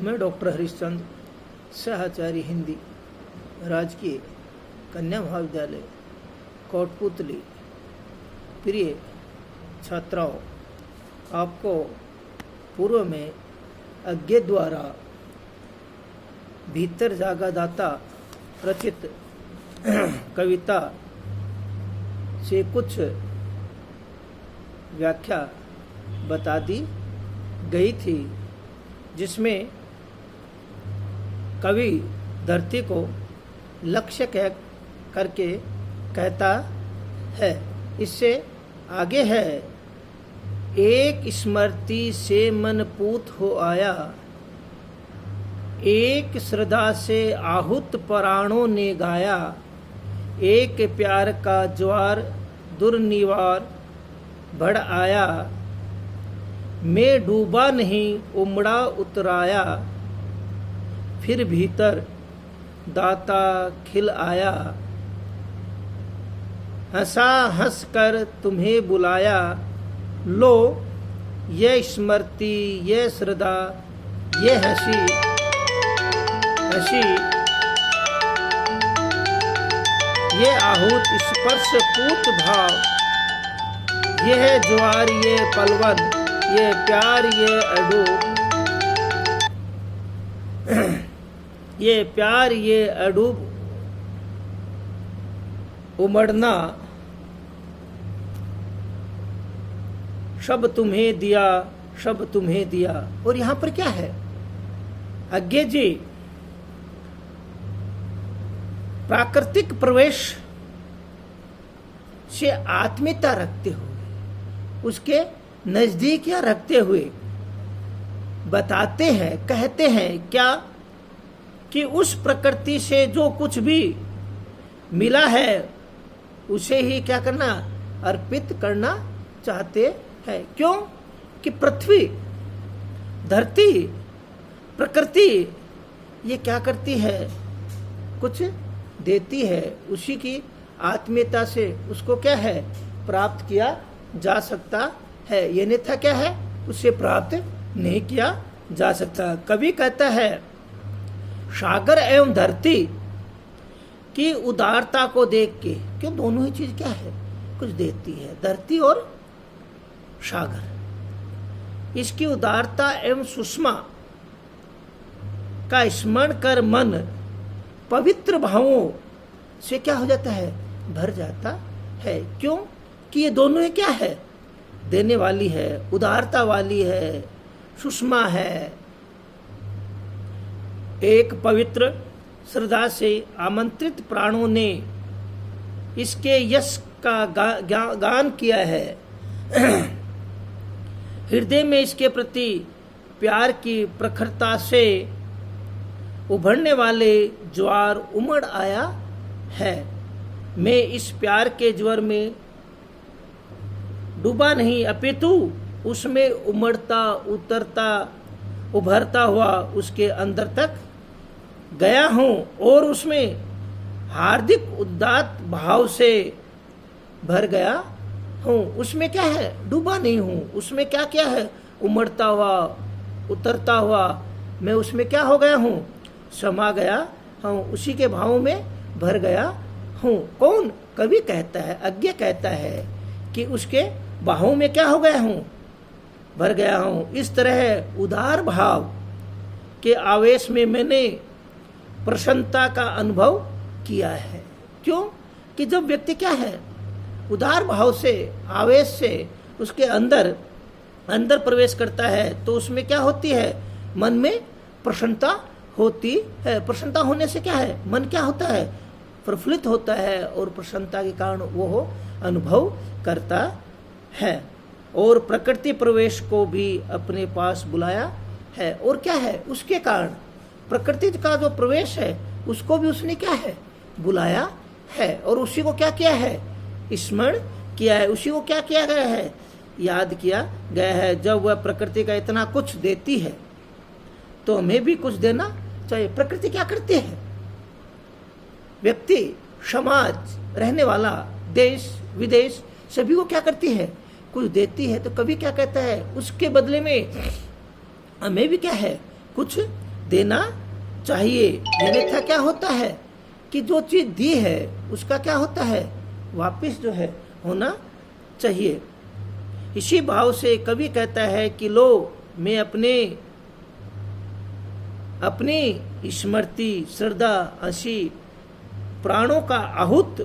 मैं डॉक्टर हरीशचंद्र, सहआचार्य हिंदी, राजकीय कन्या महाविद्यालय कोटपुतली। प्रिय छात्राओं, आपको पूर्व में अज्ञे द्वारा भीतर जागा दाता रचित कविता से कुछ व्याख्या बता दी गई थी, जिसमें कवि धरती को लक्ष्य करके कहता है। इससे आगे है, एक स्मृति से मन पूत हो आया, एक श्रद्धा से आहुत प्राणों ने गाया, एक प्यार का ज्वार दुर्निवार बढ़ आया, मैं डूबा नहीं उमड़ा उतराया, फिर भीतर दाता खिल आया, हंसा हंस कर तुम्हें बुलाया, लो ये स्मृति ये श्रद्धा ये हंसी हंसी, ये आहूत स्पर्श पूत भाव, ये है ज्वार ये पलवन, ये प्यार ये अडूब, ये प्यार ये अडूब उमड़ना, सब तुम्हें दिया सब तुम्हें दिया। और यहां पर क्या है, अज्ञे जी प्राकृतिक प्रवेश से आत्मीयता रखते हुए, उसके नजदीकियां रखते हुए बताते हैं, कहते हैं क्या कि उस प्रकृति से जो कुछ भी मिला है उसे ही क्या करना, अर्पित करना चाहते हैं। क्यों कि पृथ्वी, धरती, प्रकृति ये क्या करती है, कुछ देती है, उसी की आत्मीयता से उसको क्या है, प्राप्त किया जा सकता है। ये अन्यथा क्या है, उसे प्राप्त नहीं किया जा सकता। कवि कहता है, सागर एवं धरती की उदारता को देख के, क्यों दोनों ही चीज क्या है, कुछ देती है, धरती और सागर, इसकी उदारता एवं सुषमा का स्मरण कर मन पवित्र भावों से क्या हो जाता है, भर जाता है। क्यों कि ये दोनों ही क्या है, देने वाली है, उदारता वाली है, सुषमा है। एक पवित्र श्रद्धा से आमंत्रित प्राणों ने इसके यश का गान किया है। हृदय में इसके प्रति प्यार की प्रखरता से उभरने वाले ज्वार उमड़ आया है। मैं इस प्यार के ज्वार में डूबा नहीं, अपितु उसमें उमड़ता उतरता उभरता हुआ उसके अंदर तक गया हूं, और उसमें हार्दिक उदात्त भाव से भर गया हूं। उसमें क्या है, डूबा नहीं हूं, उसमें क्या क्या है, उमड़ता हुआ उतरता हुआ मैं उसमें क्या हो गया हूं, समा गया हूं, उसी के भावों में भर गया हूं। कौन, कवि कहता है, अज्ञे कहता है कि उसके बाहों में क्या हो गया हूं, भर गया हूं। इस तरह उदार भाव के आवेश में मैंने प्रसन्नता का अनुभव किया है। क्यों कि जब व्यक्ति क्या है, उदार भाव से, आवेश से उसके अंदर प्रवेश करता है, तो उसमें क्या होती है, मन में प्रसन्नता होती है। प्रसन्नता होने से क्या है, मन क्या होता है, प्रफुल्लित होता है, और प्रसन्नता के कारण वो अनुभव करता है। और प्रकृति प्रवेश को भी अपने पास बुलाया है। और क्या है, उसके कारण प्रकृति का जो प्रवेश है उसको भी उसने क्या है, बुलाया है, और उसी को क्या किया है, स्मरण किया है, उसी को क्या किया गया है, याद किया गया है। जब वह प्रकृति का इतना कुछ देती है तो हमें भी कुछ देना चाहिए। प्रकृति क्या करती है, व्यक्ति, समाज, रहने वाला, देश विदेश सभी को क्या करती है, कुछ देती है। तो कभी क्या कहता है, उसके बदले में हमें भी क्या है, कुछ देना चाहिए। अन्यथा क्या होता है कि जो चीज दी है उसका क्या होता है, वापस जो है होना चाहिए। इसी भाव से कवि कहता है कि लो मैं अपनी स्मृति श्रद्धा असी प्राणों का आहूत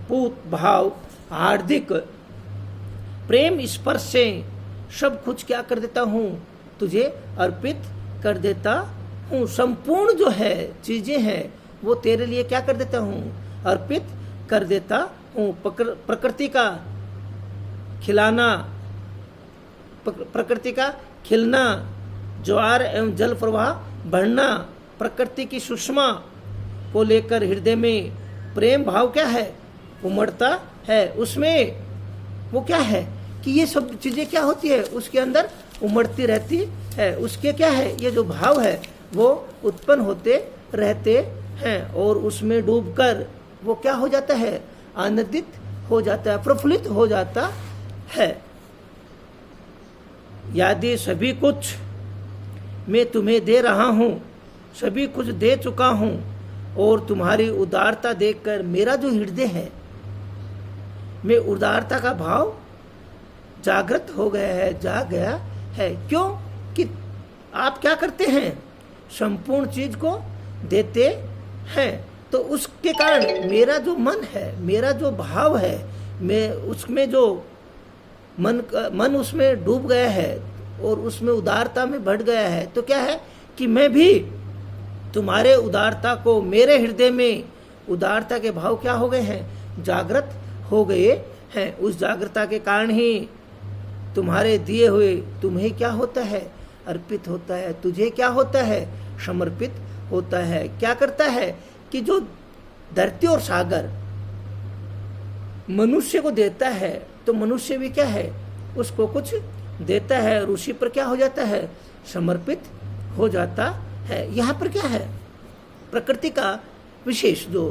पूत भाव हार्दिक प्रेम स्पर्श से सब कुछ क्या कर देता हूँ, तुझे अर्पित कर देता हूँ। संपूर्ण जो है चीजें हैं वो तेरे लिए क्या कर देता हूँ, अर्पित कर देता हूँ। प्रकृति का खिलाना, प्रकृति का खिलना, ज्वार एवं जल प्रवाह बढ़ना, प्रकृति की सुषमा को लेकर हृदय में प्रेम भाव क्या है, उमड़ता है। उसमें वो क्या है कि ये सब चीजें क्या होती है, उसके अंदर उमड़ती रहती है। उसके क्या है, ये जो भाव है वो उत्पन्न होते रहते हैं और उसमें डूबकर वो क्या हो जाता है, आनंदित हो जाता है, प्रफुल्लित हो जाता है। यदि सभी कुछ मैं तुम्हें दे रहा हूँ, सभी कुछ दे चुका हूँ और तुम्हारी उदारता देखकर मेरा जो हृदय है में उदारता का भाव जागृत हो गया है, जाग गया है। क्यों कि आप क्या करते हैं, संपूर्ण चीज को देते हैं। तो उसके कारण मेरा जो मन है, मेरा जो भाव है, मैं उसमें जो मन उसमें डूब गया है और उसमें उदारता में बढ़ गया है। तो क्या है कि मैं भी तुम्हारे उदारता को, मेरे हृदय में उदारता के भाव क्या हो गए हैं, जागृत हो गए हैं। उस जागृता के कारण ही तुम्हारे दिए हुए तुम्हें क्या होता है, अर्पित होता है, तुझे क्या होता है, समर्पित होता है। क्या करता है कि जो धरती और सागर मनुष्य को देता है तो मनुष्य भी क्या है, उसको कुछ देता है और उसी पर क्या हो जाता है, समर्पित हो जाता है। यहाँ पर क्या है, प्रकृति का विशेष जो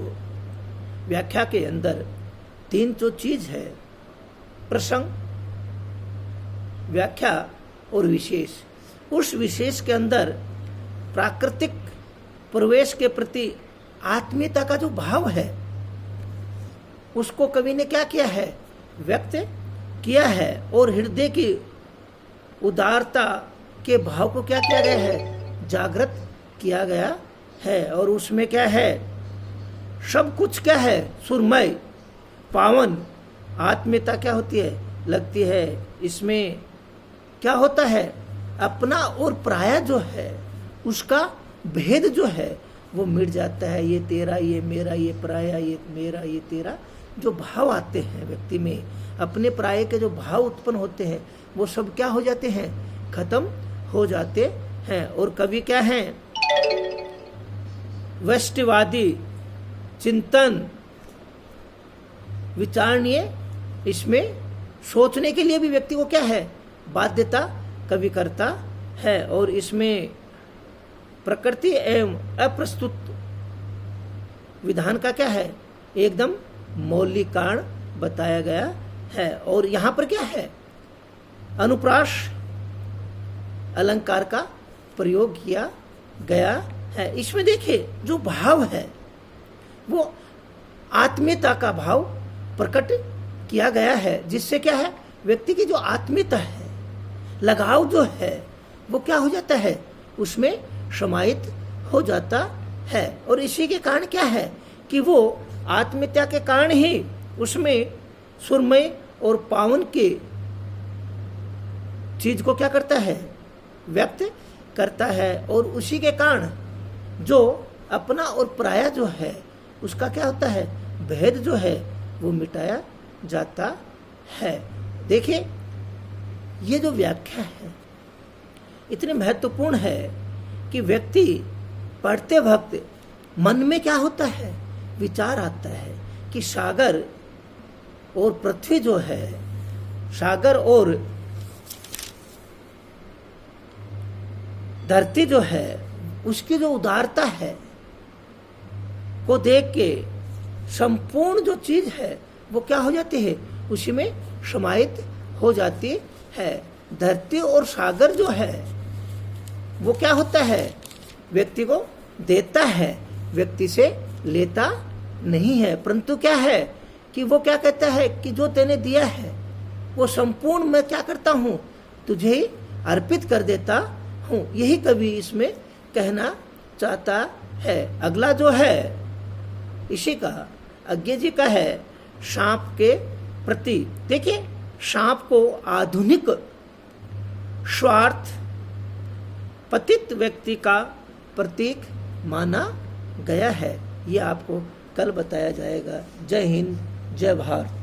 व्याख्या के अंदर तीन जो चीज है, प्रसंग, व्याख्या और विशेष। उस विशेष के अंदर प्राकृतिक प्रवेश के प्रति आत्मीयता का जो भाव है उसको कवि ने क्या किया है, व्यक्त किया है और हृदय की उदारता के भाव को क्या किया गया है, जागृत किया गया है। और उसमें क्या है, सब कुछ क्या है, सुरमय पावन आत्मीयता क्या होती है, लगती है। इसमें क्या होता है, अपना और पराया जो है उसका भेद जो है वो मिट जाता है। ये तेरा, ये मेरा, ये पराया, ये मेरा, ये तेरा, जो भाव आते हैं व्यक्ति में, अपने पराये के जो भाव उत्पन्न होते हैं वो सब क्या हो जाते हैं, खत्म हो जाते हैं। और कवि क्या हैं, वैष्णवादी चिंतन विचारणीय, इसमें सोचने के लिए भी व्यक्ति को क्या है, बाध्यता कवि करता है। और इसमें प्रकृति एवं अप्रस्तुत विधान का क्या है, एकदम मौलिक कारण बताया गया है। और यहाँ पर क्या है, अनुप्रास अलंकार का प्रयोग किया गया है। इसमें देखिए जो भाव है वो आत्मीयता का भाव प्रकट किया गया है, जिससे क्या है, व्यक्ति की जो आत्मीयता है, लगाव जो है वो क्या हो जाता है, उसमें समाहित हो जाता है। और इसी के कारण क्या है कि वो आत्मीयता के कारण ही उसमें सुरमय और पावन के चीज को क्या करता है, व्यक्त करता है। और उसी के कारण जो अपना और पराया जो है उसका क्या होता है, भेद जो है वो मिटाया जाता है। देखिए ये जो व्याख्या है इतनी महत्वपूर्ण है कि व्यक्ति पढ़ते वक्त मन में क्या होता है, विचार आता है कि सागर और पृथ्वी जो है, सागर और धरती जो है, उसकी जो उदारता है को देख के संपूर्ण जो चीज है वो क्या हो जाती है, उसी में समाहित हो जाती है। धरती और सागर जो है वो क्या होता है, व्यक्ति को देता है, व्यक्ति से लेता नहीं है। परंतु क्या है कि वो क्या कहता है कि जो तूने दिया है वो संपूर्ण मैं क्या करता हूँ, तुझे ही अर्पित कर देता हूँ। यही कवि इसमें कहना चाहता है। अगला जो है इसी का अज्ञे जी का है सांप के प्रति। देखिए सांप को आधुनिक स्वार्थ पतित व्यक्ति का प्रतीक माना गया है। ये आपको कल बताया जाएगा। जय हिंद, जय भारत।